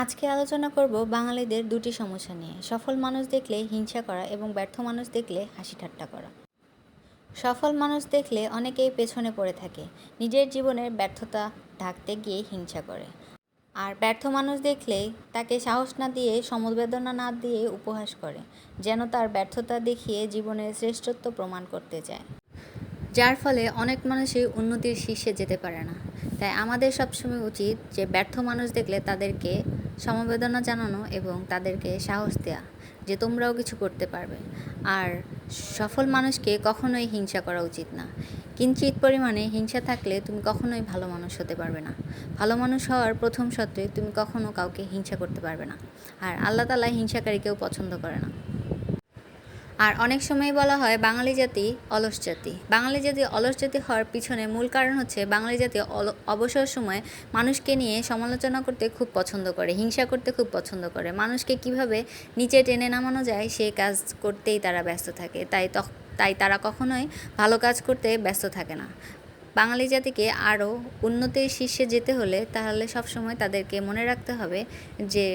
আজকে আলোচনা করব বাঙালিদের দুটি সমস্যা নিয়ে, সফল মানুষ দেখলে হিংসা করা এবং ব্যর্থ মানুষ দেখলে হাসি ঠাট্টা করা। সফল মানুষ দেখলে অনেকেই পেছনে পড়ে থাকে, নিজের জীবনের ব্যর্থতা ঢাকতে গিয়ে হিংসা করে। আর ব্যর্থ মানুষ দেখলেই তাকে সাহস না দিয়ে, সমবেদনা না দিয়ে উপহাস করে, যেন তার ব্যর্থতা দেখিয়ে জীবনের শ্রেষ্ঠত্ব প্রমাণ করতে চায়। যার ফলে অনেক মানুষই উন্নতির শীর্ষে যেতে পারে না। তাই আমাদের সবসময় উচিত যে ব্যর্থ মানুষ দেখলে তাদেরকে সমবেদনা জানানো এবং তাদেরকে সাহস দেওয়া যে তোমরাও কিছু করতে পারবে। আর সফল মানুষকে কখনোই হিংসা করা উচিত না। কিঞ্চিত পরিমাণে হিংসা থাকলে তুমি কখনোই ভালো মানুষ হতে পারবে না। ভালো মানুষ হওয়ার প্রথম শর্তে তুমি কখনো কাউকে হিংসা করতে পারবে না। আর আল্লাহ তাআলা হিংসাকারীকেও পছন্দ করে না। আর অনেক সময় বলা হয় বাঙালি জাতি অলস জাতি। বাঙালি জাতি অলস জাতি হওয়ার পিছনে মূল কারণ হচ্ছে বাঙালি জাতি অবসর সময় মানুষকে নিয়ে সমালোচনা করতে খুব পছন্দ করে, হিংসা করতে খুব পছন্দ করে। মানুষকে কিভাবে নিচে টেনে নামানো যায় সেই কাজ করতেই তারা ব্যস্ত থাকে। তাই তারা কখনোই ভালো কাজ করতে ব্যস্ত থাকে না। বাঙালি জাতিকে আরও উন্নতির শীর্ষে যেতে হলে তাহলে সবসময় তাদেরকে মনে রাখতে হবে যে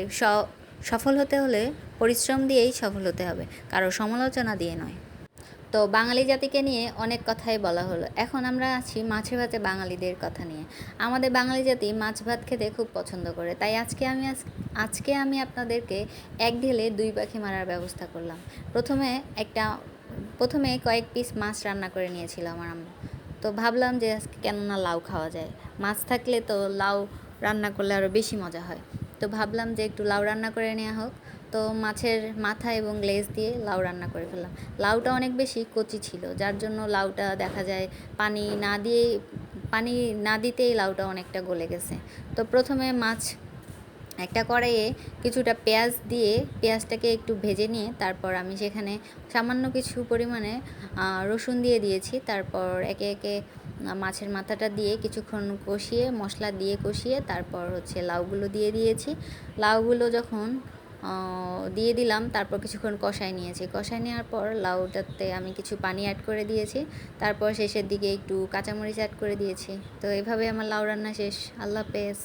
সফল হতে হলে পরিশ্রম দিয়েই সফল হতে হবে, কারো সমালোচনা দিয়ে নয়। তো বাঙালি জাতিকে নিয়ে অনেক কথাই বলা হলো। এখন আমরা আছি মাছে ভাতে বাঙালিদের কথা নিয়ে। আমাদের বাঙালি জাতি মাছ ভাত খেতে খুব পছন্দ করে। তাই আজকে আমি আপনাদেরকে এক ঢেলে দুই পাখি মারার ব্যবস্থা করলাম। প্রথমে কয়েক পিস মাছ রান্না করে নিয়েছিল আমার আম্মু। তো ভাবলাম যে আজকে কেন না লাউ খাওয়া যায়, মাছ থাকলে তো লাউ রান্না করলে আরও বেশি মজা হয়। তো ভাবলাম যে একটু লাউ রান্না করে নেওয়া হোক। তো মাছের মাথা এবং লেজ দিয়ে লাউ রান্না করে ফেললাম। লাউটা অনেক বেশি কচি ছিল, যার জন্য লাউটা দেখা যায় পানি না দিতেই লাউটা অনেকটা গলে গেছে। তো প্রথমে একটা কড়াইয়ে কিছুটা পেঁয়াজ দিয়ে পেঁয়াজটাকে একটু ভেজে নিয়ে তারপর আমি সেখানে সামান্য কিছু পরিমাণে রসুন দিয়ে দিয়েছি। তারপর একে একে মাছের মাথাটা দিয়ে কিছুক্ষণ কষিয়ে, মশলা দিয়ে কষিয়ে তারপর লাউগুলো দিয়ে দিয়েছি। লাউগুলো যখন দিয়ে দিলাম তারপর কিছুক্ষণ কষাই নেওয়ার পর লাউটাতে আমি কিছু পানি অ্যাড করে দিয়েছি। তারপর শেষের দিকে একটু কাঁচামরিচ অ্যাড করে দিয়েছি। তো এভাবে আমার লাউ রান্না শেষ। আল্লাহ হাফেজ।